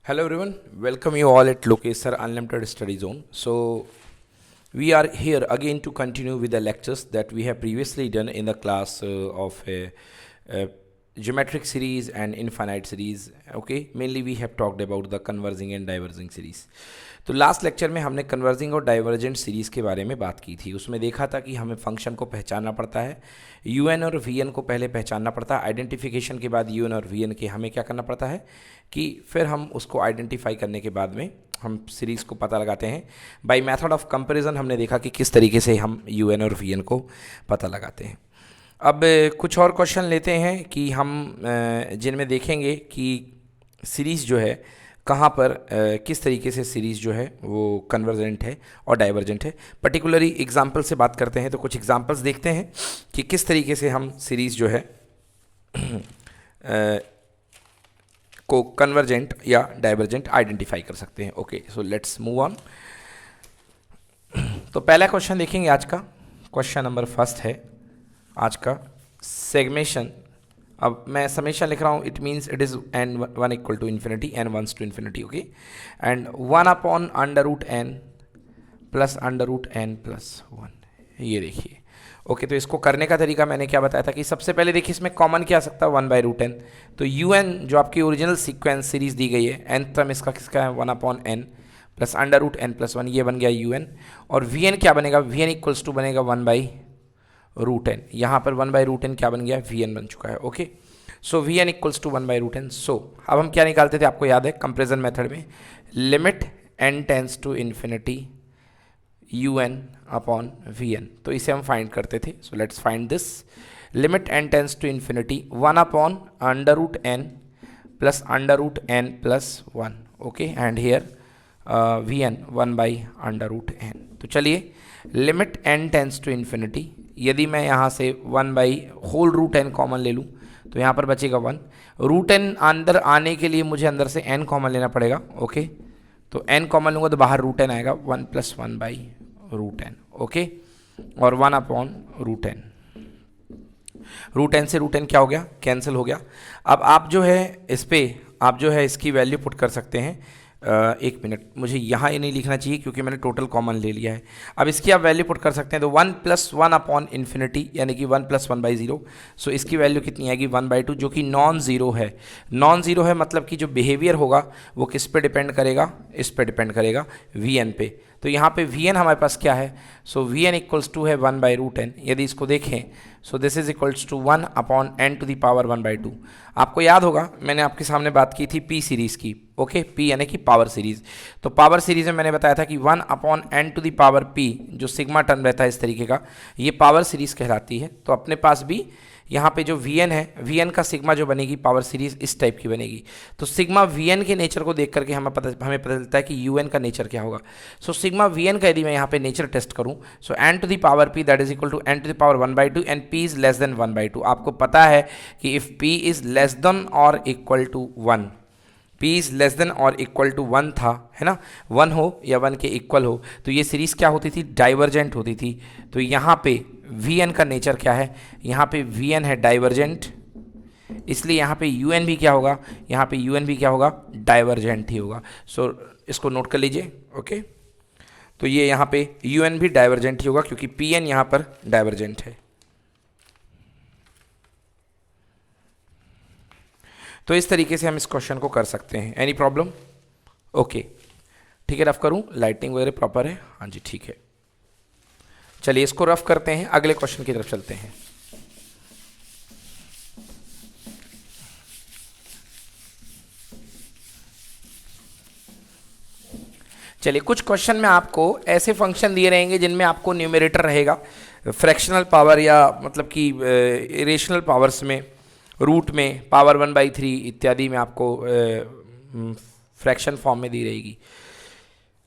Hello everyone, welcome you all at Lokesh Sir Unlimited Study Zone. So we are here again to continue with the lectures that we have previously done in the class of geometric series and infinite series. Okay, mainly we have talked about the converging and diverging series. तो last lecture में हमने converging और divergent series के बारे में बात की थी. उसमें देखा था कि हमें फंक्शन को पहचानना पड़ता है, यू एन और वी एन को पहले पहचानना पड़ता है. आइडेंटिफिकेशन के बाद यू एन और वी एन के हमें क्या करना पड़ता है कि फिर हम उसको आइडेंटिफाई करने के बाद में हम सीरीज़ को पता लगाते हैं. बाय मेथड ऑफ कंपैरिजन हमने देखा कि किस तरीके से हम यू एन और वी एन को पता लगाते हैं. अब कुछ और क्वेश्चन लेते हैं कि हम जिनमें देखेंगे कि सीरीज़ जो है कहाँ पर किस तरीके से सीरीज़ जो है वो कन्वर्जेंट है और डाइवर्जेंट है. पर्टिकुलरली एग्जांपल से बात करते हैं, तो कुछ एग्जांपल्स देखते हैं कि किस तरीके से हम सीरीज़ जो है को कन्वर्जेंट या डाइवर्जेंट आइडेंटिफाई कर सकते हैं. Okay, so let's move on. तो पहला क्वेश्चन देखेंगे आज का. क्वेश्चन नंबर फर्स्ट है आज का, सेगमेशन. अब मैं समेशन लिख रहा हूँ, it means it is n one equal to infinity, n ones to infinity. Okay, and one upon under root n plus under root n plus one. ये देखिए. ओके, तो इसको करने का तरीका मैंने क्या बताया था कि सबसे पहले देखिए इसमें कॉमन क्या आ सकता है, वन बाई रूट एन. तो यू एन जो आपकी ओरिजिनल सीक्वेंस सीरीज दी गई है, एन टर्म इसका किसका है, one upon n plus under root n plus one, ये बन गया यू एन. और वी एन क्या बनेगा, वी एन इक्वल्स टू बनेगा वन बाई रूट एन. यहाँ पर वन बाई रूट एन क्या बन गया, वी एन बन चुका है. Okay, so v n equals to one by root n. So अब हम क्या निकालते थे, आपको याद है कंपेरिजन मेथड में, limit n tends to infinity u n upon v n. तो इसे हम फाइंड करते थे. So let's find this. Limit n tends to infinity one upon under root n plus under root n plus one. Okay, and here v n one by under root n. तो चलिए, limit n tends to infinity, यदि मैं यहाँ से one by whole root n common ले लूँ तो यहाँ पर बचेगा वन. रूट एन अंदर आने के लिए मुझे अंदर से एन कॉमन लेना पड़ेगा. ओके, तो एन कॉमन लूँगा तो बाहर रूट एन आएगा, one plus one by root n. Okay, और one upon root n. Root n से रूट एन क्या हो गया, कैंसिल हो गया. अब आप जो है इस पर आप जो है इसकी वैल्यू पुट कर सकते हैं. एक मिनट, मुझे यहाँ ये नहीं लिखना चाहिए क्योंकि मैंने टोटल कॉमन ले लिया है. अब इसकी आप वैल्यू पुट कर सकते हैं. तो one plus one upon infinity यानी कि one plus one by zero. So इसकी वैल्यू कितनी आएगी, वन बाई टू, जो कि नॉन ज़ीरो है. नॉन ज़ीरो है मतलब कि जो बिहेवियर होगा वो किस पे डिपेंड करेगा, इस पे डिपेंड करेगा, वी एन पे. तो यहाँ पे वी एन हमारे पास क्या है, so v n equals to है वन बाई रूट एन. यदि इसको देखें so this is equals to one upon n to the power one by two. आपको याद होगा मैंने आपके सामने बात की थी पी सीरीज़ की. ओके, पी यानी कि पावर सीरीज़. तो पावर सीरीज़ में मैंने बताया था कि one upon n to the power p, जो सिग्मा टर्म रहता है इस तरीके का, ये पावर सीरीज़ कहलाती है. तो अपने पास भी यहाँ पे जो वी एन है, वी एन का सिग्मा जो बनेगी पावर सीरीज इस टाइप की बनेगी. तो सिग्मा वी एन के नेचर को देख करके हमें पता चलता है कि यू एन का नेचर क्या होगा. सो सिग्मा वी एन का यदि मैं यहाँ पे नेचर टेस्ट करूँ, so n to the power p that is equal to n to the power one by two and p is less than one by two. आपको पता है कि if p is less than और equal to one, p is less than और equal to one था, है ना, one हो या वन के इक्वल हो, तो ये सीरीज़ क्या होती थी, डाइवर्जेंट होती थी. तो यहाँ पे वी एन का नेचर क्या है, यहाँ पे वी एन है डाइवर्जेंट, इसलिए यहाँ पे यू एन भी क्या होगा, यहाँ पे यू एन भी क्या होगा, डाइवर्जेंट ही होगा. सो इसको नोट कर लीजिए. ओके, तो ये यहाँ पे यू एन भी डाइवर्जेंट ही होगा क्योंकि पी एन यहाँ पर डाइवर्जेंट है. तो इस तरीके से हम इस क्वेश्चन को कर सकते हैं. Any problem? ओके, ठीक है, रफ करूं, लाइटिंग वगैरह प्रॉपर है, हाँ जी ठीक है. चलिए इसको रफ करते हैं, अगले क्वेश्चन की तरफ चलते हैं. चलिए, कुछ क्वेश्चन में आपको ऐसे फंक्शन दिए रहेंगे जिनमें आपको न्यूमरेटर रहेगा फ्रैक्शनल पावर या मतलब कि इरेशनल पावर्स में, रूट में, पावर वन बाई थ्री इत्यादि में आपको फ्रैक्शन फॉर्म में दी रहेगी,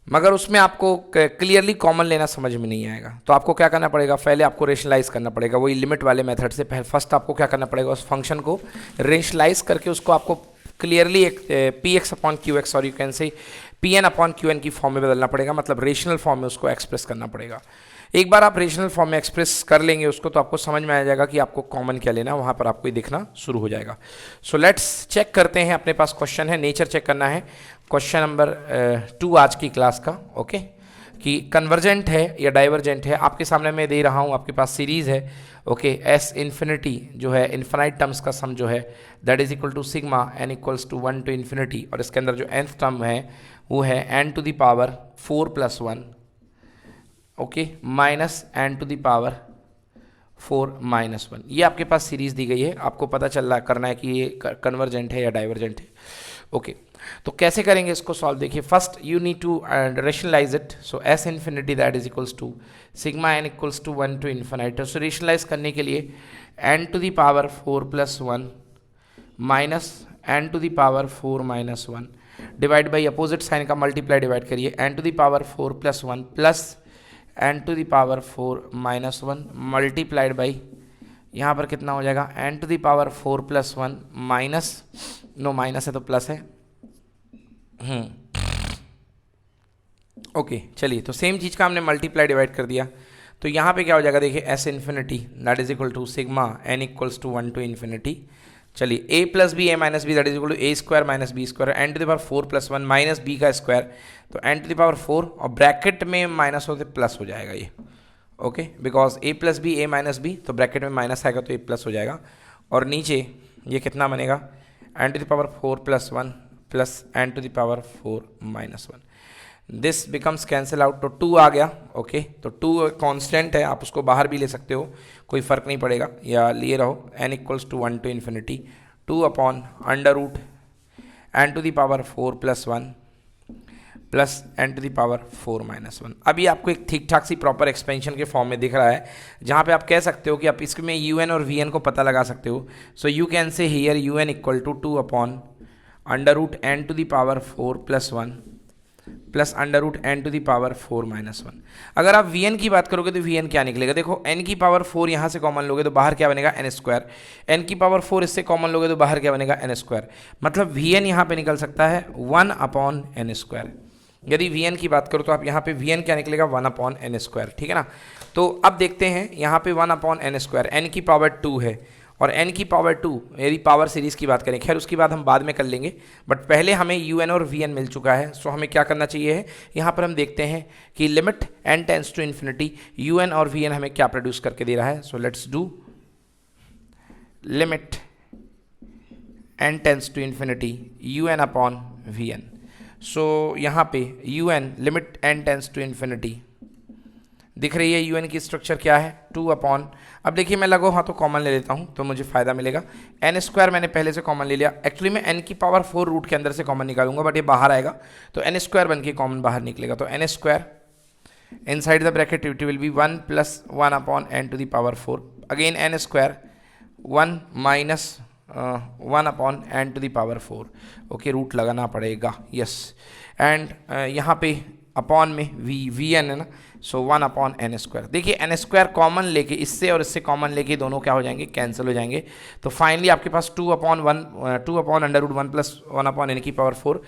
मगर उसमें आपको क्लियरली कॉमन लेना समझ में नहीं आएगा. तो आपको क्या करना पड़ेगा, पहले आपको रेशनलाइज करना पड़ेगा वही लिमिट वाले मेथड से. फर्स्ट आपको क्या करना पड़ेगा, उस फंक्शन को रेशनलाइज करके उसको आपको क्लियरली एक p x upon q x और you can say p n upon q n की फॉर्म में बदलना पड़ेगा, मतलब रेशनल फॉर्म में उसको एक्सप्रेस करना पड़ेगा. एक बार आप रेशनल फॉर्म में एक्सप्रेस कर लेंगे उसको तो आपको समझ में आ जाएगा कि आपको कॉमन क्या लेना, वहाँ पर आपको ये दिखना शुरू हो जाएगा। सो लेट्स चेक करते हैं, अपने पास क्वेश्चन है, नेचर चेक करना है, क्वेश्चन नंबर 2 आज की क्लास का। ओके, कि कन्वर्जेंट है या डाइवर्जेंट है, आपके सामने मैं दे रहा हूँ, आपके पास सीरीज़ है। ओके, एस इन्फिनिटी जो है इन्फिनाइट टर्म्स का सम जो है that is equal to sigma n equals to 1 to infinity, और इसके अंदर जो nth टर्म है वो है n to the power 4 + 1, okay, minus n to the power 4 - 1। ये आपके पास सीरीज दी गई है, आपको पता चल रहा करना है कि ये कन्वर्जेंट है या डाइवर्जेंट है। ओके, तो कैसे करेंगे इसको सॉल्व, देखिए first you need to rationalise it. So S infinity that is equals to sigma n equals to 1 to infinity. So rationalise करने के लिए n to the power 4 + 1 minus n to the power 4 - 1 divide by opposite sign का multiply divide करिए, n to the power 4 + 1 plus n to the power 4 - 1 multiplied by, यहाँ पर कितना हो जाएगा, n to the power 4 + 1 minus, no minus है तो plus है। ओके, चलिए तो सेम चीज़ का हमने मल्टीप्लाई डिवाइड कर दिया, तो यहाँ पे क्या हो जाएगा, देखिए S infinity that is equal to sigma n equals to 1 to infinity. चलिए a + b a - b that is equal to a² - b², n to the power 4 + 1 minus b का स्क्वायर, तो n टू द पावर 4 और bracket में minus होते plus हो जाएगा ये। Okay, because a + b a - b, तो ब्रैकेट में माइनस आएगा तो ये प्लस हो जाएगा, और नीचे ये कितना बनेगा, n to the power 4 + 1 plus n to the power 4 - 1। This becomes cancel out, तो 2 आ गया। ओके, तो 2 कांस्टेंट है, आप उसको बाहर भी ले सकते हो, कोई फ़र्क नहीं पड़ेगा, या लिए रहो, n equals to 1 to infinity 2 upon √ n to the power 4 + 1 plus n to the power 4 - 1। अभी आपको एक ठीक ठाक सी प्रॉपर एक्सपेंशन के फॉर्म में दिख रहा है, जहाँ पे आप कह सकते हो कि आप इसमें un और vn को पता लगा सकते हो। So you can say here un equal to 2 upon √ n to the power 4 + 1 plus √ n to the power 4 - 1। अगर आप vn की बात करोगे तो vn क्या निकलेगा, देखो n की पावर 4 यहाँ से कॉमन लोगे तो बाहर क्या बनेगा, n², n की पावर 4 इससे कॉमन लोगे तो बाहर क्या बनेगा, n², मतलब vn यहाँ पे निकल सकता है 1 अपॉन n²। यदि vn की बात करो तो आप यहाँ पे vn क्या निकलेगा, 1 अपॉन n², ठीक है ना। तो अब देखते हैं यहाँ पे 1 अपॉन n², n की पावर 2 है, और n की पावर 2 यदि पावर सीरीज़ की बात करें, खैर उसकी बात हम बाद में कर लेंगे, बट पहले हमें un और vn मिल चुका है। सो हमें क्या करना चाहिए है, यहाँ पर हम देखते हैं कि limit n tends to infinity un और vn हमें क्या प्रोड्यूस करके दे रहा है। So let's do limit n tends to infinity un upon vn। So यहाँ पे un limit n tends to infinity दिख रही है, un की स्ट्रक्चर क्या है, 2 अपॉन, अब देखिए मैं लगो हाँ तो कॉमन ले लेता हूँ तो मुझे फ़ायदा मिलेगा, n² मैंने पहले से कॉमन ले लिया, एक्चुअली मैं n की पावर 4 रूट के अंदर से कॉमन निकालूंगा, बट ये बाहर आएगा तो n² बन के कॉमन बाहर निकलेगा, तो n² inside the bracket it will be 1 + 1 upon n to the power 4, again n² 1 minus 1 upon n to the power 4। Okay, root लगाना पड़ेगा, यस, एंड यहाँ पे अपॉन में vn है ना, सो 1 अपॉन n²। देखिए n² कॉमन लेके, इससे और इससे कॉमन लेके दोनों क्या हो जाएंगे, कैंसिल हो जाएंगे, तो फाइनली आपके पास 2 अपॉन √1 प्लस 1 अपॉन n की पावर 4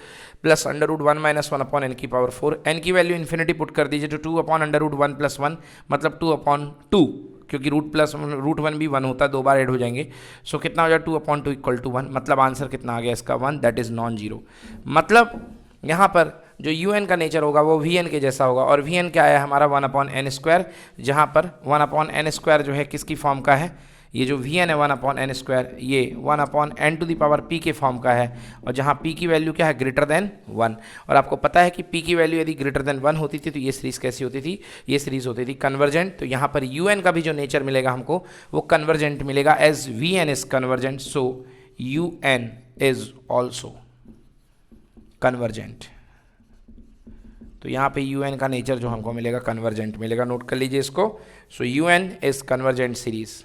प्लस √1 - 1 अपॉन n की पावर 4, n की वैल्यू इन्फिनिटी पुट कर दीजिए, तो 2 अपॉन √1 + 1 मतलब 2 अपॉन 2, क्योंकि √1 भी 1 होता है, 2 बार ऐड हो जाएंगे, सो कितना हो जाएगा 2 अपॉन 2 इक्वल टू 1, मतलब आंसर कितना आ गया इसका 1, दैट इज़ नॉन जीरो। मतलब यहाँ पर जो un का नेचर होगा वो vn के जैसा होगा, और vn क्या है हमारा 1 अपॉन n², जहाँ पर 1 अपॉन n² जो है किसकी फॉर्म का है, ये जो vn है 1 अपॉन n², ये 1 upon n to the power p के फॉर्म का है, और जहाँ p की वैल्यू क्या है, ग्रेटर देन 1, और आपको पता है कि p की वैल्यू यदि ग्रेटर देन 1 होती थी तो ये सीरीज़ कैसी होती थी, ये सीरीज़ होती थी कन्वर्जेंट। तो यहाँ पर un का भी जो नेचर मिलेगा हमको वो कन्वर्जेंट मिलेगा, as vn is convergent, so un is also convergent. तो यहाँ पे un का नेचर जो हमको मिलेगा कन्वर्जेंट मिलेगा, नोट कर लीजिए इसको। सो un इज कन्वर्जेंट सीरीज,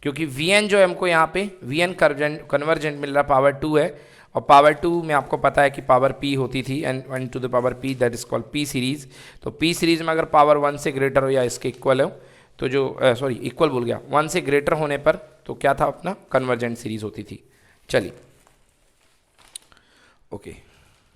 क्योंकि vn जो है हमको यहाँ पे vn कन्वर्जेंट मिल रहा, पावर 2 है, और पावर 2 में आपको पता है कि पावर p होती थी, n to the power p, that is called p series. तो p सीरीज में अगर पावर 1 से ग्रेटर हो या इसके इक्वल हो तो जो सॉरी इक्वल भूल गया, 1 से ग्रेटर होने पर तो क्या था अपना, कन्वर्जेंट सीरीज होती थी। चलिए ओके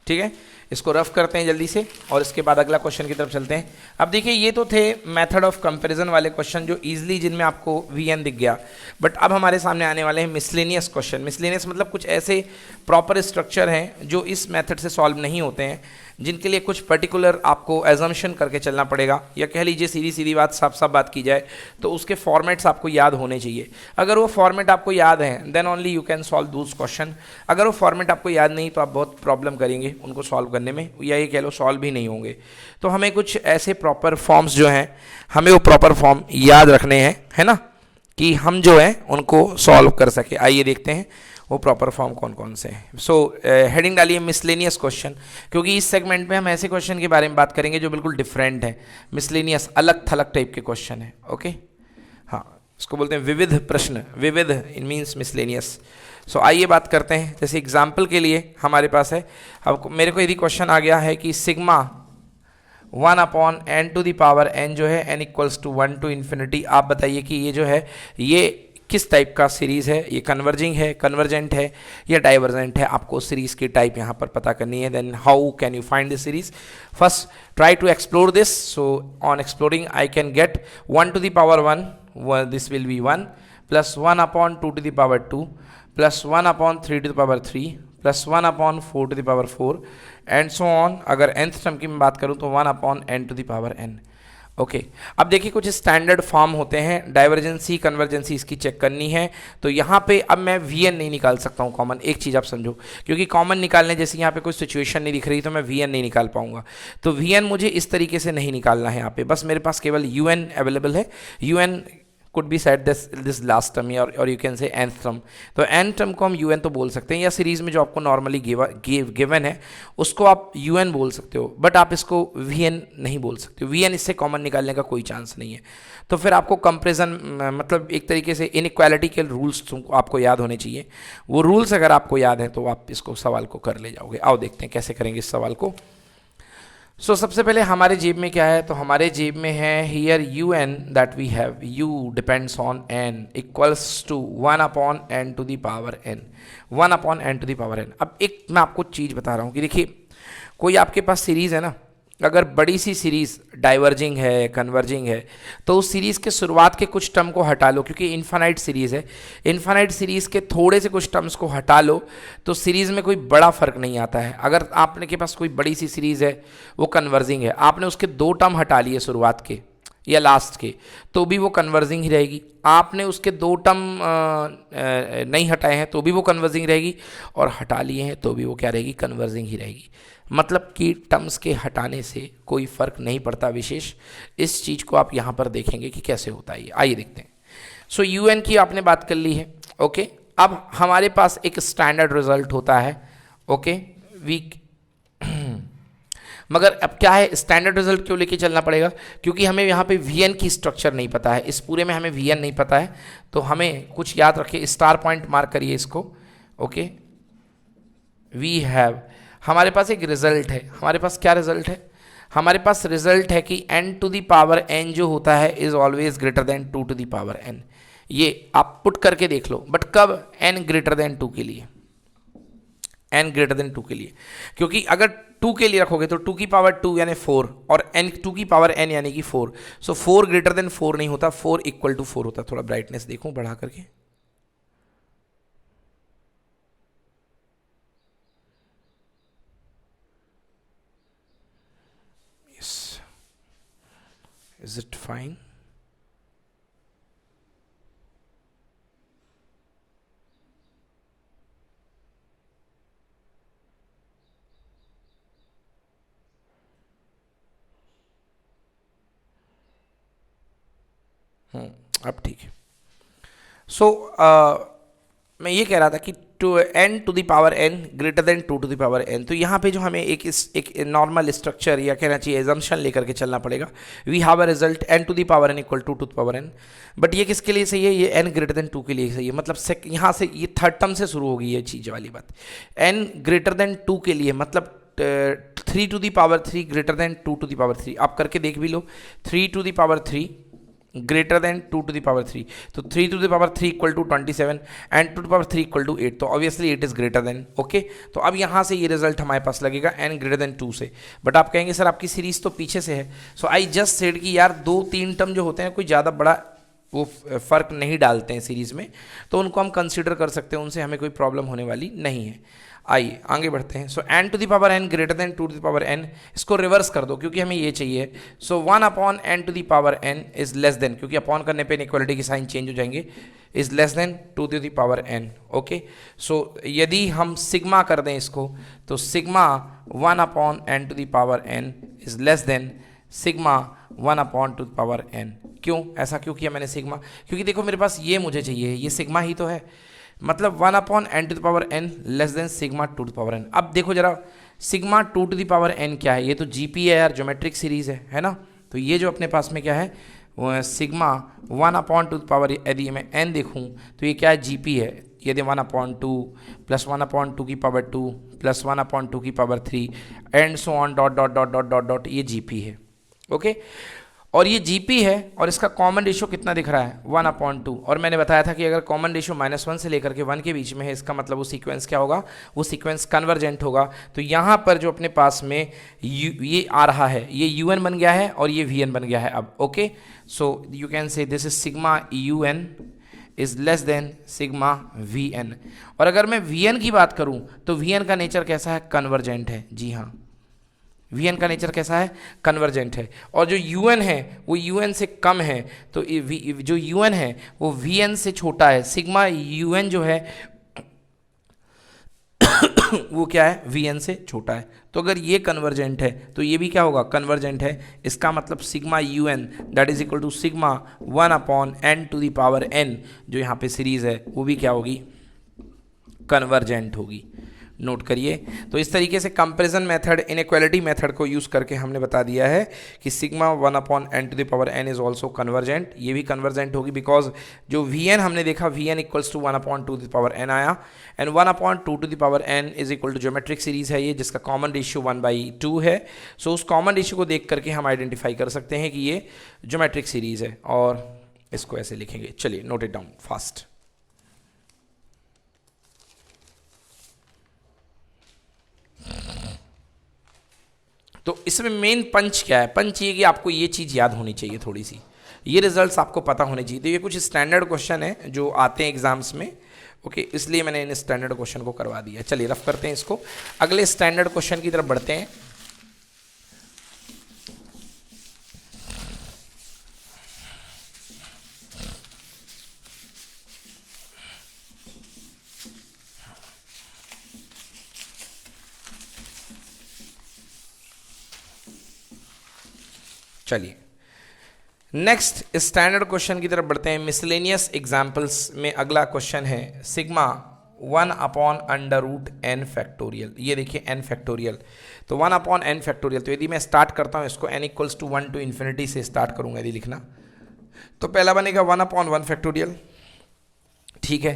ठीक है, इसको रफ करते हैं जल्दी से और इसके बाद अगला क्वेश्चन की तरफ चलते हैं। अब देखिए ये तो थे मेथड ऑफ कंपैरिजन वाले क्वेश्चन जो इजीली जिनमें आपको वीएन दिख गया, बट अब हमारे सामने आने वाले हैं मिसलेनियस क्वेश्चन। मिसलेनियस मतलब कुछ ऐसे प्रॉपर स्ट्रक्चर हैं जो इस मेथड से सॉल्व नहीं होते हैं, जिनके लिए कुछ पर्टिकुलर आपको एजम्पशन करके चलना पड़ेगा, या कह लीजिए सीधी सीधी बात, साफ साफ बात की जाए तो उसके फॉर्मेट्स आपको याद होने चाहिए। अगर वो फॉर्मेट आपको याद है then only you can solve this question. अगर वो फॉर्मेट आपको याद नहीं तो आप बहुत प्रॉब्लम करेंगे उनको सॉल्व करने में, या ये कह लो सॉल्व भी नहीं होंगे। तो हमें कुछ ऐसे प्रॉपर फॉर्म्स जो हैं, हमें वो प्रॉपर फॉर्म याद रखने हैं, है ना, कि हम जो है उनको सॉल्व कर सके। आइए देखते हैं वो प्रॉपर फॉर्म कौन कौन से हैं। सो हेडिंग डालिए मिसलेनियस क्वेश्चन, क्योंकि इस सेगमेंट में हम ऐसे क्वेश्चन के बारे में बात करेंगे जो बिल्कुल डिफरेंट है, मिसलेनियस अलग थलग टाइप के क्वेश्चन है। ओके, हाँ, इसको बोलते हैं विविध प्रश्न, विविध इन मीन्स मिसलेनियस। सो आइए बात करते हैं। जैसे एग्जाम्पल के लिए हमारे पास है, अब मेरे को यदि क्वेश्चन आ गया है कि sigma 1/n to the power n जो है n equals to 1 to infinity, आप बताइए कि ये जो है ये किस टाइप का सीरीज है, ये कन्वर्जिंग है, कन्वर्जेंट है या डाइवर्जेंट है। आपको सीरीज की टाइप यहाँ पर पता करनी है। Then how can you find this series? First try to explore this. So on exploring I can get 1 to the power 1, this will be 1 plus 1/2 to the power 2 plus 1/3 to the power 3 plus 1/4 to the power 4 and so on. अगर nth term की मैं बात करूँ तो 1/n to the power n। Okay, अब देखिए कुछ standard form होते हैं, डाइवर्जेंसी कन्वर्जेंसी इसकी चेक करनी है। तो यहाँ पे अब मैं वीएन नहीं निकाल सकता हूँ कॉमन, एक चीज़ आप समझो, क्योंकि कॉमन निकालने जैसे यहाँ पे कोई सिचुएशन नहीं दिख रही तो मैं वीएन नहीं निकाल पाऊंगा। तो वीएन मुझे इस तरीके से नहीं निकालना है यहाँ पे, बस मेरे पास केवल यूएन अवेलेबल है। UN could be said this last term or you can say nth term। तो n term को हम un तो बोल सकते हैं, या सीरीज में जो आपको नॉर्मली गिवन है उसको आप un बोल सकते हो, बट आप इसको vn नहीं बोल सकते हो। vn इससे कॉमन निकालने का कोई चांस नहीं है। तो फिर आपको कंपेरिजन मतलब एक तरीके से इनइक्वालिटी के रूल्स आपको याद होने चाहिए। वो रूल्स अगर आपको याद है तो आप इसको सवाल को कर ले जाओगे। आओ देखते हैं कैसे करेंगे इस सवाल को। सो सबसे पहले हमारे जेब में क्या है, तो हमारे जेब में है here u n that we have, u depends on n equals to 1/n to the power n, 1/n to the power n। अब एक मैं आपको चीज़ बता रहा हूँ कि देखिए कोई आपके पास सीरीज़ है ना, अगर बड़ी सी सीरीज़ डाइवर्जिंग है, कन्वर्जिंग है, तो उस सीरीज़ के शुरुआत के कुछ टर्म को हटा लो, क्योंकि इन्फानाइट सीरीज़ है। इन्फानाइट सीरीज़ के थोड़े से कुछ टर्म्स को हटा लो तो सीरीज़ में कोई बड़ा फर्क नहीं आता है। अगर आपने के पास कोई बड़ी सी सीरीज़ है वो कन्वर्जिंग है, आपने उसके 2 टर्म हटा लिए शुरुआत के या लास्ट के, तो भी वो कन्वर्जिंग ही रहेगी। आपने उसके 2 टर्म नहीं हटाए हैं तो भी वो कन्वर्जिंग रहेगी, और हटा लिए हैं तो भी वो क्या रहेगी, कन्वर्जिंग ही रहेगी। मतलब कि टर्म्स के हटाने से कोई फ़र्क नहीं पड़ता विशेष। इस चीज़ को आप यहाँ पर देखेंगे कि कैसे होता है। आइए देखते हैं। सो यूएन की आपने बात कर ली है। ओके, अब हमारे पास एक स्टैंडर्ड रिजल्ट होता है। ओके, मगर अब क्या है, स्टैंडर्ड रिजल्ट क्यों लेके चलना पड़ेगा, क्योंकि हमें यहाँ पे वीएन की स्ट्रक्चर नहीं पता है। इस पूरे में हमें वीएन नहीं पता है, तो हमें कुछ याद रखिए, स्टार पॉइंट मार्क करिए इसको। ओके, वी हैव, हमारे पास एक रिजल्ट है। हमारे पास क्या रिजल्ट है, हमारे पास रिजल्ट है कि n to the power n जो होता है is always greater than 2 to the power n। ये आप पुट करके देख लो, बट कब, n ग्रेटर देन 2 के लिए, n ग्रेटर देन 2 के लिए। क्योंकि अगर 2 के लिए रखोगे तो 2 की पावर 2 यानी 4, और n 2 की पावर n यानी कि 4। सो 4 ग्रेटर देन 4 नहीं होता, 4 इक्वल टू 4 होता। थोड़ा ब्राइटनेस देखूं बढ़ा करके, is it fine? अब ठीक है। सो मैं ये कह रहा था कि n to the power n greater than 2 to the power n। तो यहाँ पे जो हमें एक नॉर्मल स्ट्रक्चर या कहना चाहिए एजम्पशन लेकर के चलना पड़ेगा। We have a result n to the power n equal to the power n, but ये किसके लिए सही है, ये n ग्रेटर देन 2 के लिए सही है। मतलब यहाँ से ये थर्ड टर्म से शुरू होगी ये चीज़ वाली बात। n ग्रेटर देन 2 के लिए मतलब 3 to the power 3 greater than 2 to the power 3। आप करके देख भी लो, 3 to the power 3 greater than 2 to the power 3, तो 3 to the power 3 equal to 27 and 2 to power 3 equal to 8, तो obviously 8 is greater than, okay. तो अब यहाँ से ये रिजल्ट हमारे पास लगेगा n ग्रेटर देन 2 से, बट आप कहेंगे सर आपकी सीरीज तो पीछे से है। सो आई जस्ट सेड कि यार 2-3 टर्म जो होते हैं कोई ज़्यादा बड़ा वो फ़र्क नहीं डालते हैं सीरीज़ में, तो उनको हम कंसिडर कर सकते हैं, उनसे हमें कोई प्रॉब्लम होने वाली नहीं है। आइए आगे बढ़ते हैं। So n to the power n greater than 2 to the power n, इसको रिवर्स कर दो क्योंकि हमें ये चाहिए। So 1 upon n to the power n is less than, क्योंकि अपॉन करने पे इनइक्वालिटी के साइन चेंज हो जाएंगे, is less than 2 to the power n, okay. So यदि हम सिग्मा कर दें इसको, तो sigma 1 upon n to the power n is less than sigma 1 upon two the power n। क्यों ऐसा क्यों किया मैंने सिग्मा? क्योंकि देखो मेरे पास ये मुझे चाहिए, ये सिग्मा ही तो है, मतलब 1 upon n to the power n less than sigma 2 to the power n। अब देखो जरा sigma 2 to the power n क्या है, ये तो जीपी है यार, ज्योमेट्रिक सीरीज है ना। तो ये जो अपने पास में क्या है वो sigma 1 upon two the power, यदि मैं n देखूँ तो ये क्या है, जीपी है। यदि 1 अपॉन 2 प्लस 1 अपॉन 2 की पावर 2 प्लस 1 अपॉन 2 की power 3 and so on dot dot dot dot dot dot, ये जीपी है, ओके। और ये जीपी है और इसका कॉमन रेशियो कितना दिख रहा है, 1 अपॉन 2। और मैंने बताया था कि अगर कॉमन रेशियो -1 से लेकर के 1 के बीच में है, इसका मतलब वो सीक्वेंस क्या होगा, वो सीक्वेंस कन्वर्जेंट होगा। तो यहाँ पर जो अपने पास में ये आ रहा है, ये un बन गया है और ये vn बन गया है अब, ओके। सो यू कैन से this is sigma un is less than sigma vn। और अगर मैं vn की बात करूँ तो vn का नेचर कैसा है, कन्वर्जेंट है, जी हाँ, vn का नेचर कैसा है, कन्वर्जेंट है। और जो un है वो un से कम है, तो जो un है वो vn से छोटा है, सिग्मा un जो है वो क्या है, vn से छोटा है। तो अगर ये कन्वर्जेंट है तो ये भी क्या होगा, कन्वर्जेंट है। इसका मतलब sigma un that is equal to sigma 1 upon n to the power n, जो यहाँ पे सीरीज है वो भी क्या होगी, कन्वर्जेंट होगी। नोट करिए। तो इस तरीके से कंपैरिजन मेथड, इनइक्वालिटी मेथड को यूज़ करके हमने बता दिया है कि sigma 1 upon n to the power n is also convergent, ये भी कन्वर्जेंट होगी बिकॉज जो vn हमने देखा vn equals to 1 upon 2 the power n आया, and 1 upon 2 to the power n is equal to geometric series है ये, जिसका कॉमन रेशियो 1/2 है। सो उस कॉमन रेशियो को देख करके हम आइडेंटिफाई कर सकते हैं कि ये ज्योमेट्रिक सीरीज है, और इसको ऐसे लिखेंगे। चलिए नोट इट डाउन फास्ट। तो इसमें मेन पंच क्या है, पंच ये कि आपको ये चीज़ याद होनी चाहिए, थोड़ी सी ये रिजल्ट्स आपको पता होने चाहिए। तो ये कुछ स्टैंडर्ड क्वेश्चन है जो आते हैं एग्जाम्स में, ओके, इसलिए मैंने इन स्टैंडर्ड क्वेश्चन को करवा दिया। चलिए रफ करते हैं इसको, अगले स्टैंडर्ड क्वेश्चन की तरफ बढ़ते हैं। चलिए नेक्स्ट स्टैंडर्ड क्वेश्चन की तरफ बढ़ते हैं। मिसलेनियस एग्जाम्पल्स में अगला क्वेश्चन है sigma 1 upon under root n factorial. ये देखिए n फैक्टोरियल, तो 1 अपॉन n फैक्टोरियल। तो यदि मैं स्टार्ट करता हूँ इसको n equals to 1 to infinity से स्टार्ट करूँगा यदि लिखना, तो पहला बनेगा 1 अपॉन 1 फैक्टोरियल, ठीक है।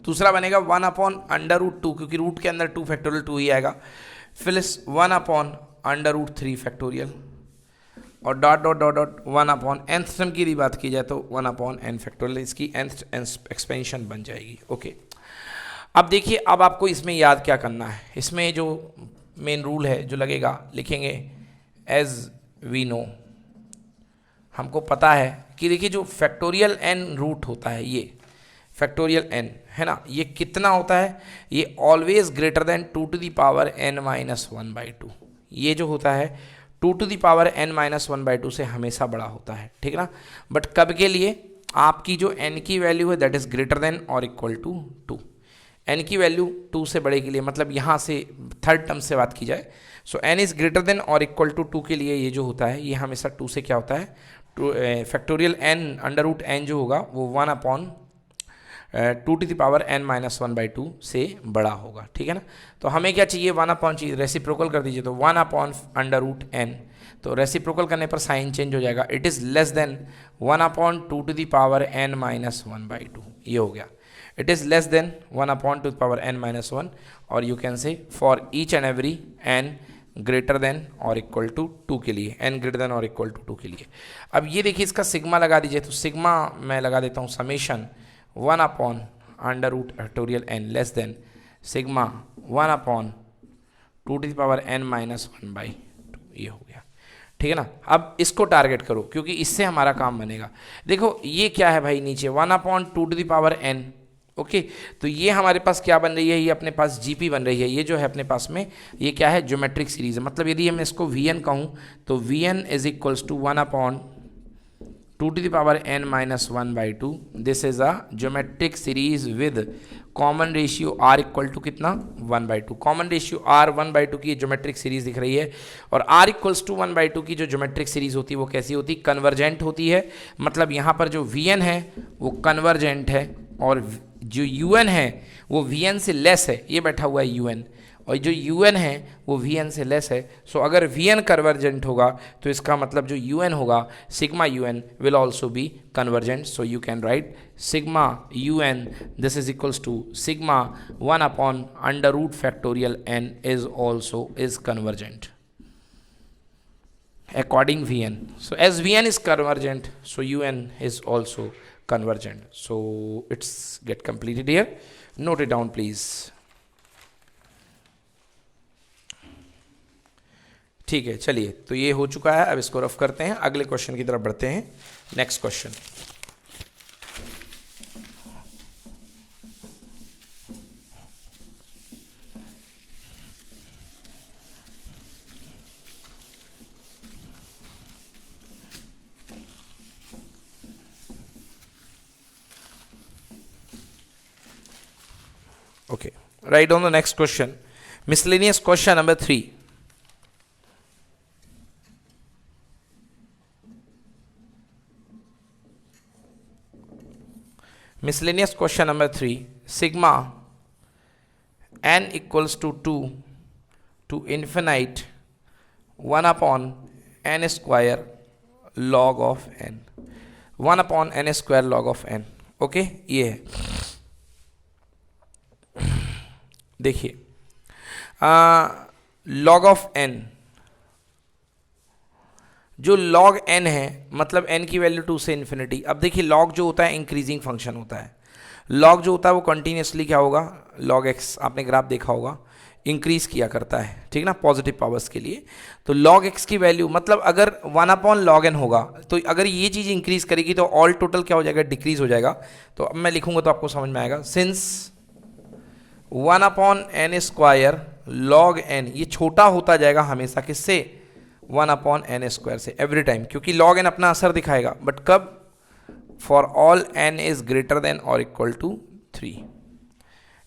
दूसरा बनेगा 1 अपॉन अंडर रूट 2, क्योंकि रूट के अंदर 2 फैक्टोरियल 2 ही आएगा। फिर 1 अपॉन अंडर रूट 3 फैक्टोरियल, और dot dot dot dot 1 upon nth term की बात की जाए तो 1 अपॉन n फैक्टोरियल, इसकी nth एक्सपेंशन बन जाएगी, ओके। अब देखिए, अब आपको इसमें याद क्या करना है, इसमें जो मेन रूल है जो लगेगा, लिखेंगे एज वी नो, हमको पता है कि देखिए जो फैक्टोरियल n रूट होता है, ये फैक्टोरियल n है ना, ये कितना होता है, ये always greater than 2 to the power n minus 1/2। ये जो होता है 2 to the power n minus 1/2 से हमेशा बड़ा होता है, ठीक ना। बट कब के लिए, आपकी जो n की वैल्यू है दैट इज ग्रेटर देन और इक्वल टू 2। n की वैल्यू 2 से बड़े के लिए, मतलब यहाँ से थर्ड टर्म से बात की जाए, सो n इज ग्रेटर देन और इक्वल टू 2 के लिए ये जो होता है, ये हमेशा 2 से क्या होता है, factorial n under root n जो होगा वो 1 upon 2 to the power n minus 1/2 से बड़ा होगा, ठीक है ना। तो हमें क्या चाहिए, 1 अपॉन चाहिए, रेसिप्रोकल कर दीजिए, तो 1 अपॉन अंडर रूट n, तो रेसिप्रोकल करने पर साइन चेंज हो जाएगा, it is less than 1 upon 2 to the power n minus 1/2, ये हो गया। It is less than 1 upon 2 to the power n minus 1, और you can say for each and every n greater than और equal to 2 के लिए, n greater than और equal to 2 के लिए। अब ये देखिए इसका सिग्मा लगा दीजिए, तो सिग्मा मैं लगा देता हूँ summation 1 upon under root factorial n less than sigma 1 upon 2 to the power n minus 1/2। ये हो गया, ठीक है ना। अब इसको टारगेट करो क्योंकि इससे हमारा काम बनेगा। देखो ये क्या है भाई, नीचे 1 upon 2 to the power n, okay. तो ये हमारे पास क्या बन रही है, ये अपने पास जीपी बन रही है। ये जो है अपने पास में ये क्या है, ज्योमेट्रिक सीरीज है। मतलब यदि मैं इसको वीएन कहूँ तो v n is equals to 1 upon 2 to the power n minus 1/2। This is a geometric series with common ratio r equal to कितना 1/2। कॉमन रेशियो r 1/2 की ज्योमेट्रिक सीरीज दिख रही है। और r इक्वल्स टू 1/2 की जो ज्योमेट्रिक सीरीज होती है वो कैसी होती है, कन्वर्जेंट होती है। मतलब यहाँ पर जो vn है वो कन्वर्जेंट है और जो un है वो vn से लेस है, ये बैठा हुआ है un, और जो un है वो vn से लेस है। सो अगर vn कन्वर्जेंट होगा तो इसका मतलब जो un होगा sigma un will also be convergent. So you can write sigma un this is equals to sigma 1 upon under root factorial n is also is convergent according vn. So as vn is convergent, so un is also convergent. So it's get completed here. Note it down please. ठीक है, चलिए तो ये हो चुका है। अब इसको रफ करते हैं, अगले क्वेश्चन की तरफ बढ़ते हैं। Next question, okay, right on the next question, miscellaneous question number 3. Miscellaneous question number 3, sigma n equals to 2 to infinite 1 upon n square log of n, 1 upon n square log of n, okay. ये है, देखिए log of n, जो log n है मतलब n की value 2 से infinity. अब देखिए log जो होता है इंक्रीजिंग फंक्शन होता है, log जो होता है वो कंटिन्यूसली क्या होगा, log x आपने ग्राफ देखा होगा इंक्रीज किया करता है, ठीक ना, पॉजिटिव पावर्स के लिए। तो log x की वैल्यू मतलब अगर 1 अपॉन log n होगा तो अगर ये चीज़ इंक्रीज करेगी तो ऑल टोटल क्या हो जाएगा, डिक्रीज हो जाएगा। तो अब मैं लिखूंगा तो आपको समझ में आएगा, since 1 upon n square log n, ये छोटा होता जाएगा हमेशा किससे, 1 अपॉन एन स्क्वायर से एवरी टाइम, क्योंकि लॉग एन अपना असर दिखाएगा। बट कब, for all n is greater than और equal to 3,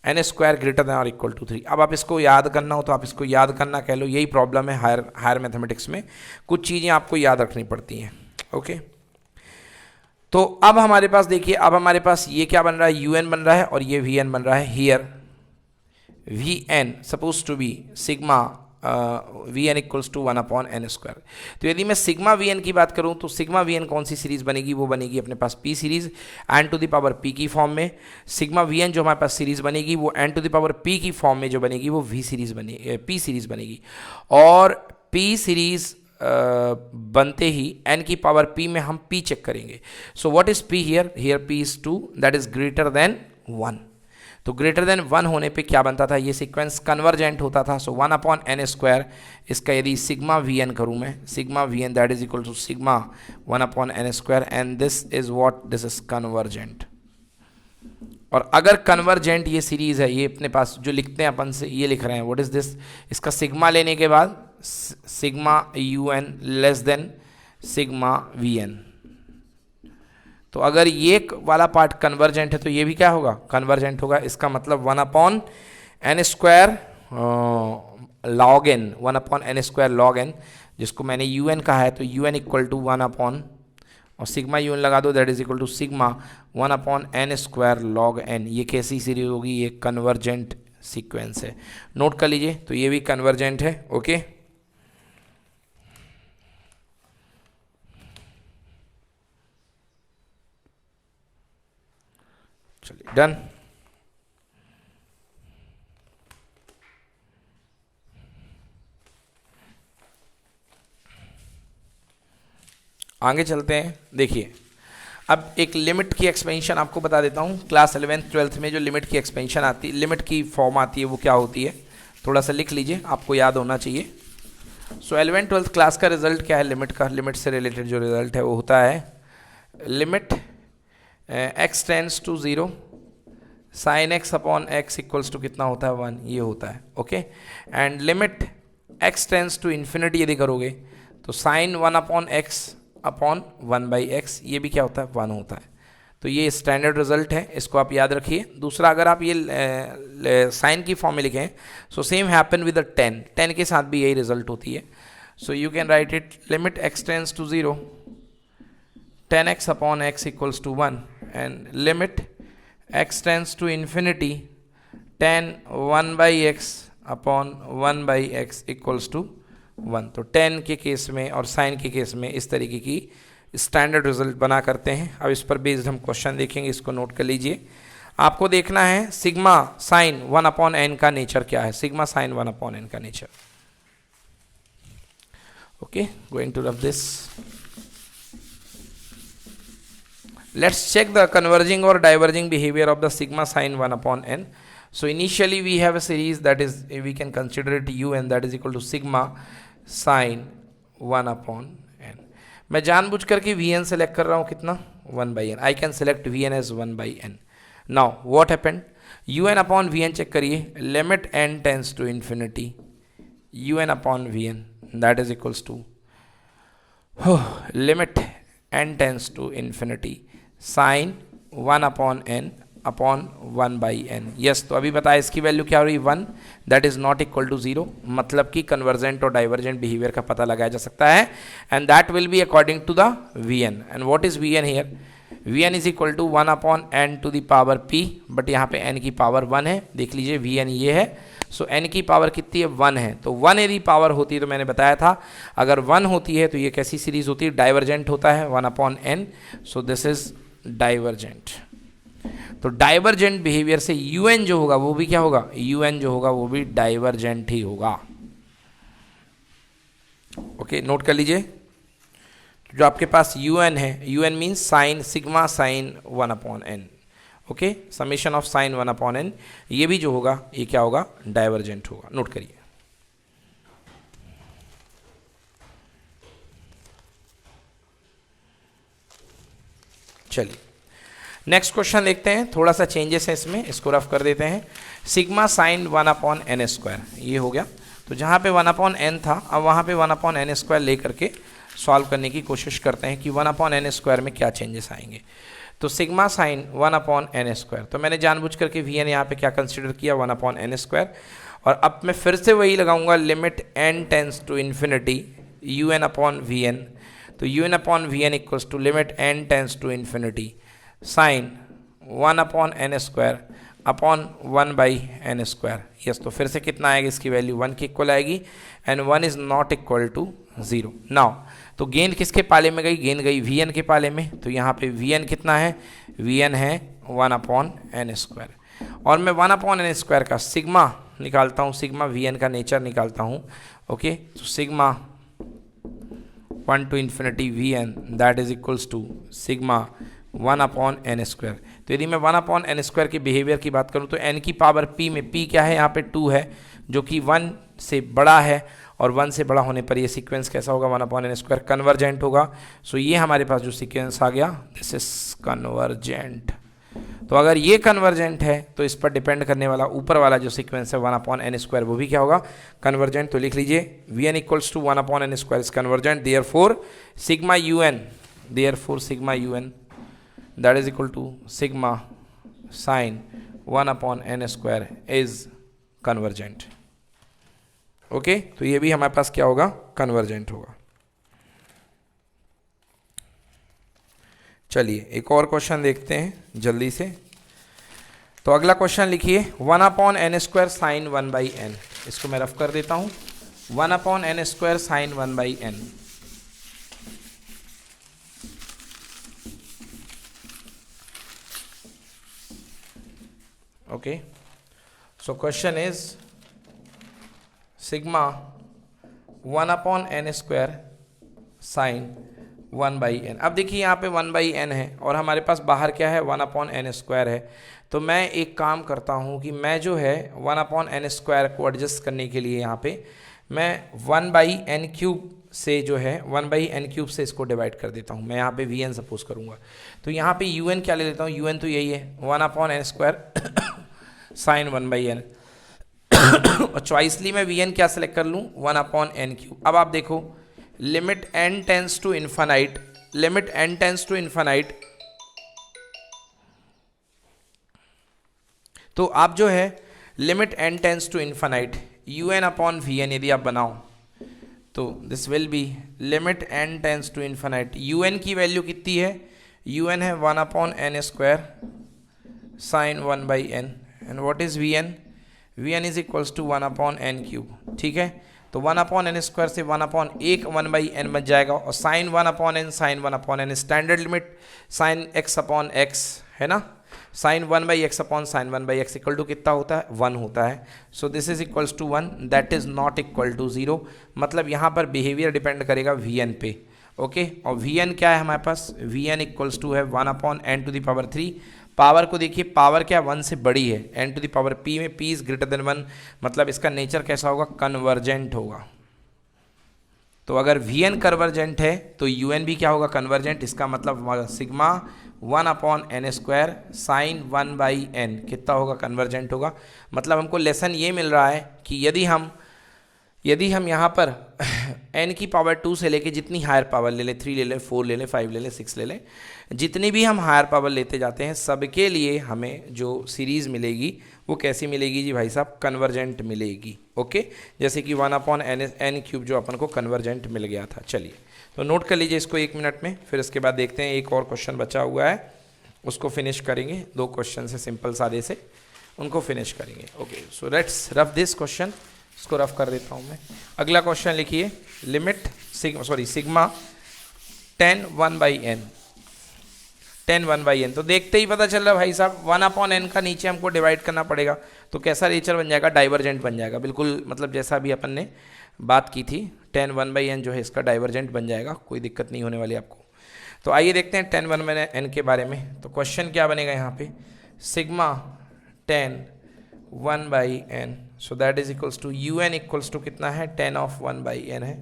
n square greater than और इक्वल टू 3। अब आप इसको याद करना हो तो आप इसको याद करना कह लो, यही प्रॉब्लम है हायर मैथमेटिक्स में, कुछ चीज़ें आपको याद रखनी पड़ती हैं, ओके। तो अब हमारे पास देखिए, अब हमारे पास ये क्या बन रहा है, यू एन बन रहा है और ये वी एन बन रहा है। Here v n suppose to be sigma v n equals to 1 upon n square. तो यदि मैं सिग्मा वी एन की बात करूं तो सिग्मा वी एन कौन सी सीरीज बनेगी, वो बनेगी अपने पास p series n to the power p की फॉर्म में। सिग्मा वी एन जो हमारे पास सीरीज बनेगी वो n to the power p की फॉर्म में जो बनेगी वो वी सीरीज बनेगी, पी सीरीज बनेगी। और पी सीरीज बनते ही एन की पावर पी में हम पी चेक करेंगे। So what is p here, here p is 2 that is greater than 1। तो ग्रेटर देन 1 होने पे क्या बनता था, ये सीक्वेंस कन्वर्जेंट होता था। सो 1 अपॉन एन स्क्वायर, इसका यदि सिग्मा वी एन करूँ मैं, sigma v n that is equal to sigma 1 upon n square and this is what, this is convergent. और अगर कन्वर्जेंट ये सीरीज है, ये अपने पास जो लिखते हैं अपन से ये लिख रहे हैं, व्हाट इज दिस, इसका सिग्मा लेने के बाद sigma u n less than sigma v n. तो अगर ये वाला पार्ट कन्वर्जेंट है तो ये भी क्या होगा, कन्वर्जेंट होगा। इसका मतलब 1 upon n square log n, 1 upon n square log n, जिसको मैंने यू एन कहा है, तो u n equal to 1 upon और सिग्मा यू एन लगा दो that is equal to sigma 1 upon n square log n. ये कैसी सीरीज होगी, ये कन्वर्जेंट सीक्वेंस है, नोट कर लीजिए। तो ये भी कन्वर्जेंट है, ओके। चलिए डन। आगे चलते हैं। देखिए अब एक लिमिट की एक्सपेंशन आपको बता देता हूँ। क्लास 11th 12th में जो लिमिट की एक्सपेंशन आती है, लिमिट की फॉर्म आती है, वो क्या होती है, थोड़ा सा लिख लीजिए, आपको याद होना चाहिए। सो 11th 12th क्लास का रिजल्ट क्या है, लिमिट का, लिमिट से रिलेटेड जो रिजल्ट है वो होता है limit x tends to 0 sine x upon x equals to कितना होता है 1, ये होता है। Okay, and limit x tends to infinity यदि करोगे तो sine 1 upon x upon 1 by x, ये भी क्या होता है 1 होता है। तो ये स्टैंडर्ड रिजल्ट है, इसको आप याद रखिए। दूसरा, अगर आप ये साइन की फॉर्म में लिखें, सो सेम हैपन विद 10 के साथ भी यही रिजल्ट होती है। So you can write it limit x tends to 0 10x upon x equals to 1 and limit x tends to infinity 10 1 by x upon 1 by x equals to 1। तो 10 के case में और साइन के केस में इस तरीके की स्टैंडर्ड रिजल्ट बना करते हैं। अब इस पर बेस्ड हम क्वेश्चन देखेंगे, इसको नोट कर लीजिए। आपको देखना है सिग्मा साइन 1 अपॉन एन का नेचर क्या है, सिग्मा साइन 1 अपॉन एन का nature. Okay, going to rub this. Let's check the converging or diverging behavior of the sigma sine 1 upon n. So initially we have a series that is, we can consider it un, that is equal to sigma sine 1 upon n. मैं जानबूझ करके vn select कर रहा हूँ कितना 1 by n. I can select vn as 1 by n. Now what happened? un upon vn check करिए, limit n tends to infinity un upon vn, that is equals to limit n tends to infinity sine 1 upon n upon 1 by n. Yes, तो अभी बताया इसकी value क्या हो रही 1, that is not equal to 0, मतलब कि कन्वर्जेंट और डाइवर्जेंट बिहेवियर का पता लगाया जा सकता है। And that will be according to the v n. And what is v n here, v n is equal to 1 upon n to the power p, but यहाँ पे एन की पावर 1 है। देख लीजिए वी एन ये है, सो N की power कितनी है 1 है। तो 1 यदि पावर होती है, तो मैंने बताया था अगर 1 होती है तो ये कैसी सीरीज होती है, डाइवर्जेंट होता है 1 upon n. So this is divergent. तो डाइवर्जेंट बिहेवियर से यूएन जो होगा वो भी क्या होगा, यूएन जो होगा वो भी डाइवर्जेंट ही होगा। ओके, नोट कर लीजिए। जो आपके पास यूएन है, u n means sine sigma sine 1 upon n. Okay, summation of sine 1 upon n, ये भी जो होगा ये क्या होगा, डाइवर्जेंट होगा। नोट करिए। चलिए नेक्स्ट क्वेश्चन देखते हैं, थोड़ा सा चेंजेस है इसमें, इसको रफ कर देते हैं। Sigma sine 1 upon n square, ये हो गया। तो जहाँ पे 1 अपॉन एन था, अब वहाँ पे 1 अपॉन एन स्क्वायर ले करके सॉल्व करने की कोशिश करते हैं कि 1 अपॉन एन स्क्वायर में क्या चेंजेस आएंगे। तो sigma sine 1 upon n square, तो मैंने जानबूझ करके वी एन यहाँ पे क्या कंसिडर किया 1 अपॉन एन स्क्वायर, और अब मैं फिर से वही लगाऊंगा limit n tends to infinity u n upon v n. तो u n upon v n equals to limit n tends to infinity sine 1 upon n square upon 1 by n square. Yes, तो फिर से कितना आएगा, इसकी value 1 के equal आएगी and 1 is not equal to 0। Now तो गेंद किसके पाले में गई, गेंद गई वी एन के पाले में। तो यहाँ पे वी एन कितना है, वी एन है 1 अपॉन एन स्क्वायर, और मैं 1 अपॉन एन स्क्वायर का सिग्मा निकालता हूँ, सिग्मा वी एन का नेचर निकालता हूँ। ओके, तो sigma 1 to infinity v n that is equals to sigma 1 upon n square. तो यदि मैं 1 अपॉन एन स्क्वायर के बिहेवियर की बात करूं तो एन की पावर पी में पी क्या है, यहाँ पे 2 है, जो कि 1 से बड़ा है, और 1 से बड़ा होने पर ये सीक्वेंस कैसा होगा, 1 अपॉन एन स्क्वायर कन्वर्जेंट होगा। सो ये हमारे पास जो सीक्वेंस आ गया, दिस इज कन्वर्जेंट। तो अगर ये कन्वर्जेंट है तो इस पर डिपेंड करने वाला ऊपर वाला जो सीक्वेंस है 1 अपॉन एन स्क्वायर, वो भी क्या होगा, कन्वर्जेंट। तो लिख लीजिए v n equals to 1 upon n square is convergent, therefore sigma u n, therefore sigma u n that is equal to sigma sine 1 upon n square is convergent। Okay, तो ये भी हमारे पास क्या होगा, कन्वर्जेंट होगा। चलिए एक और क्वेश्चन देखते हैं जल्दी से। तो अगला क्वेश्चन लिखिए 1 upon n square sine 1 by n, इसको मैं रफ कर देता हूँ। 1 upon n square sine 1 by n, okay, so question is sigma 1 upon n square sine one by n. अब देखिए यहाँ पे वन बाई एन है और हमारे पास बाहर क्या है, वन अपॉन एन स्क्वायर है। तो मैं एक काम करता हूँ कि मैं जो है वन अपॉन एन स्क्वायर को एडजस्ट करने के लिए यहाँ पे मैं वन बाई एन क्यूब से जो है वन बाई एन क्यूब से इसको डिवाइड कर देता हूँ। मैं यहाँ पे वी एन सपोज करूँगा, तो यहाँ पे यू एन क्या ले लेता हूँ, यू एन तो यही है one upon n square sine one by n और चॉइसली मैं वी एन क्या सेलेक्ट कर लूँ, वन अपॉन एन क्यूब। अब आप देखो limit n tends to infinite, limit n tends to infinite, तो आप जो है limit n tends to infinite u n upon v n यदि आप बनाओ तो this will be limit n tends to infinite, u n की वैल्यू कितनी है, यू एन है one upon n square sine one by n and what is v n, v n is equals to one upon N cube. ठीक है, तो one upon n square से one upon एक one by n बच जाएगा और sine one upon n, sine one upon n standard limit sine x upon x है ना, sine one by x upon sine one by x equal to कितना होता है, वन होता है। So this is equals to one, that is not equal to zero. मतलब यहाँ पर बिहेवियर डिपेंड करेगा वी एन पे। ओके, और वी एन क्या है हमारे पास, वी एन इक्वल्स टू है one upon n to the power three. Power को देखिए, पावर क्या वन से बड़ी है, n to the power p में p is greater than one, मतलब इसका नेचर कैसा होगा, कन्वर्जेंट होगा। तो अगर वी एन कन्वर्जेंट है तो यू एन भी क्या होगा, कन्वर्जेंट। इसका मतलब sigma one upon n square sine one by n कितना होगा, कन्वर्जेंट होगा। मतलब हमको लेसन ये मिल रहा है कि यदि हम यहाँ पर n की पावर 2 से लेके जितनी हायर पावर ले लें, 3 ले लें, 4 ले लें, 5 ले लें, 6 ले लें, जितनी भी हम हायर पावर लेते जाते हैं सबके लिए हमें जो सीरीज़ मिलेगी वो कैसी मिलेगी जी भाई साहब, कन्वर्जेंट मिलेगी। ओके, जैसे कि वन अपॉन एन क्यूब जो अपन को कन्वर्जेंट मिल गया था। चलिए तो नोट कर लीजिए इसको एक मिनट में, फिर इसके बाद देखते हैं एक और क्वेश्चन बचा हुआ है उसको फिनिश करेंगे। दो क्वेश्चन से सिंपल सादे से उनको फिनिश करेंगे। Okay, so let's rough this question, इसको रफ कर देता हूँ मैं। अगला क्वेश्चन लिखिए, limit sigma tan one by n, tan one by n. तो देखते ही पता चल रहा है भाई साहब वन अपॉन एन का नीचे हमको डिवाइड करना पड़ेगा, तो कैसा नेचर बन जाएगा, डाइवर्जेंट बन जाएगा। बिल्कुल मतलब जैसा भी अपन ने बात की थी, टेन वन बाई एन जो है इसका डाइवर्जेंट बन जाएगा, कोई दिक्कत नहीं होने वाली आपको। तो आइए देखते हैं टेन वन बाई एन के बारे में। तो क्वेश्चन क्या बनेगा यहाँ पे, sigma tan one by n, so that is equals to u n equals to कितना है, tan of one by n है,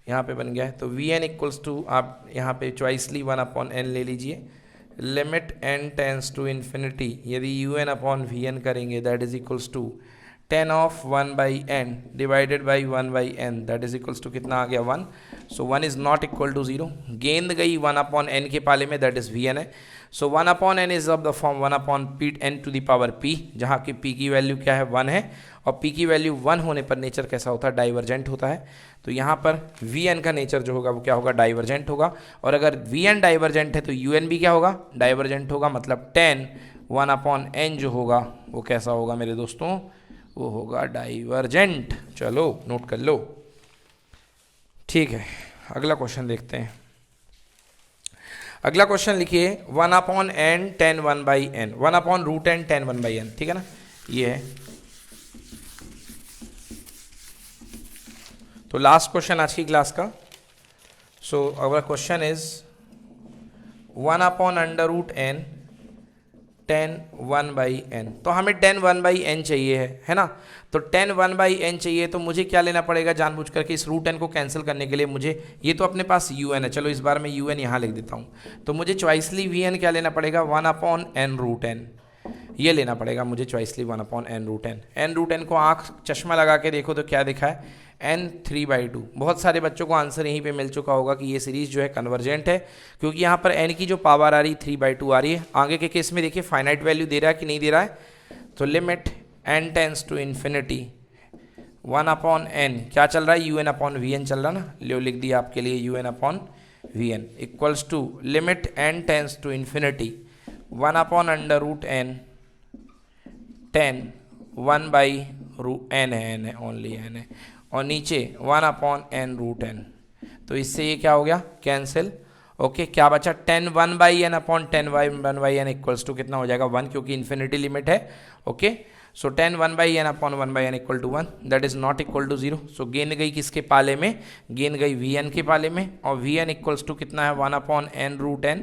यहाँ पे बन गया है। तो वी एन इक्वल्स टू आप यहाँ पे चॉइसली वन अपॉन एन ले लीजिए, limit n tends to infinity, यदि u n upon v n करेंगे that is equals to tan of one by n divided by one by n, that is equals to कितना आ गया, one. So one is not equal to zero, गेंद गई one upon N के पाले में, that is v n है। So one upon n is of the form one upon p n to the power p, जहाँ की P की value क्या है, वन है, और पी की वैल्यू वन होने पर नेचर कैसा होता है, डाइवर्जेंट होता है। तो यहाँ पर वी एन का नेचर जो होगा वो क्या होगा, डाइवर्जेंट होगा। और अगर वी एन डाइवर्जेंट है तो यू एन भी क्या होगा, डाइवर्जेंट होगा। मतलब टेन वन अपॉन एन जो होगा वो कैसा होगा मेरे दोस्तों, वो होगा डाइवर्जेंट। चलो नोट कर लो, ठीक है। अगला क्वेश्चन देखते हैं। अगला क्वेश्चन लिखिए, one upon n tan one by n, one upon root n tan one by n, ठीक है ना, ये है। तो लास्ट क्वेश्चन आज की क्लास का। So our question is one upon under root n tan one by n. तो हमें टेन वन बाई एन चाहिए है ना। तो टेन वन बाई एन चाहिए तो मुझे क्या लेना पड़ेगा, जानबूझ करके इस रूट एन को कैंसिल करने के लिए मुझे, ये तो अपने पास यू एन है, चलो इस बार मैं यू एन यहाँ लिख देता हूँ। तो मुझे चॉइसली वी एन क्या लेना पड़ेगा, one upon n root n, ये लेना पड़ेगा मुझे चॉइसली one upon n root n. N root n को आँख चश्मा लगा के देखो तो क्या दिखा है, एन थ्री बाई टू। बहुत सारे बच्चों को आंसर यहीं पे मिल चुका होगा कि ये सीरीज़ जो है कन्वर्जेंट है, क्योंकि यहाँ पर एन की जो पावर आ रही है 3/2 आ रही है। आगे के केस में देखिए फाइनाइट वैल्यू दे रहा है कि नहीं दे रहा है। तो limit n tends to infinity one upon n क्या चल रहा है, u n upon v n चल रहा है ना, लियो लिख दिया आपके लिए u n upon v n equals to limit n tends to infinity one upon under root n tan one by root n है ओनली एन है, और नीचे one upon n root n. तो इससे ये क्या हो गया, कैंसिल। ओके, क्या बचा, tan one by n upon tan one by n equals to कितना हो जाएगा, वन, क्योंकि इन्फिनिटी लिमिट है। ओके, सो tan 1/n अपॉन 1/n equal to 1, that is not equal to 0। So गेंद गई किसके पाले में, गेंद गई Vn के पाले में, और Vn इक्वल्स टू कितना है 1 upon n root n,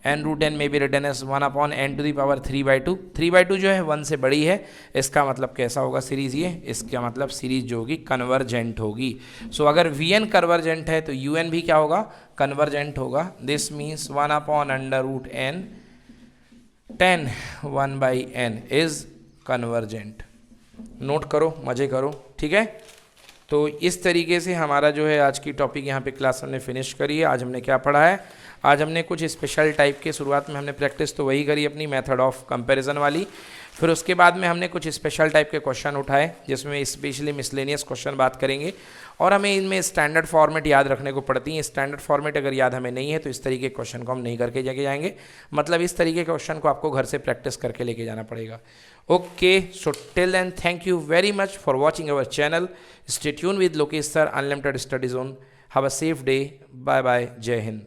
n root n में भी written as 1 upon n to the power 3/2। 3/2 जो है 1 से बड़ी है, इसका मतलब कैसा होगा सीरीज, ये इसका मतलब सीरीज जो होगी कन्वर्जेंट होगी। सो अगर Vn कन्वर्जेंट है तो Un भी क्या होगा, कन्वर्जेंट होगा। This means 1 upon under root n tan 1/n is convergent. Note करो, मजे करो, ठीक है। तो इस तरीके से हमारा जो है आज की टॉपिक यहाँ पे क्लास हमने फिनिश करी है। आज हमने क्या पढ़ा है, आज हमने कुछ स्पेशल टाइप के, शुरुआत में हमने प्रैक्टिस तो वही करी अपनी मेथड ऑफ कंपैरिजन वाली, फिर उसके बाद में हमने कुछ स्पेशल टाइप के क्वेश्चन उठाए जिसमें स्पेशली मिसलेनियस क्वेश्चन बात करेंगे, और हमें इनमें स्टैंडर्ड फॉर्मेट याद रखने को पड़ती है। स्टैंडर्ड फॉर्मेट अगर याद हमें नहीं है तो इस तरीके के क्वेश्चन को हम नहीं करके लेके जाएंगे, मतलब इस तरीके के क्वेश्चन को आपको घर से प्रैक्टिस करके लेके जाना पड़ेगा। Okay, so till then thank you very much for watching our channel. Stay tune with Lokesh sir, unlimited study zone. Have a safe day, bye bye, जय हिंद।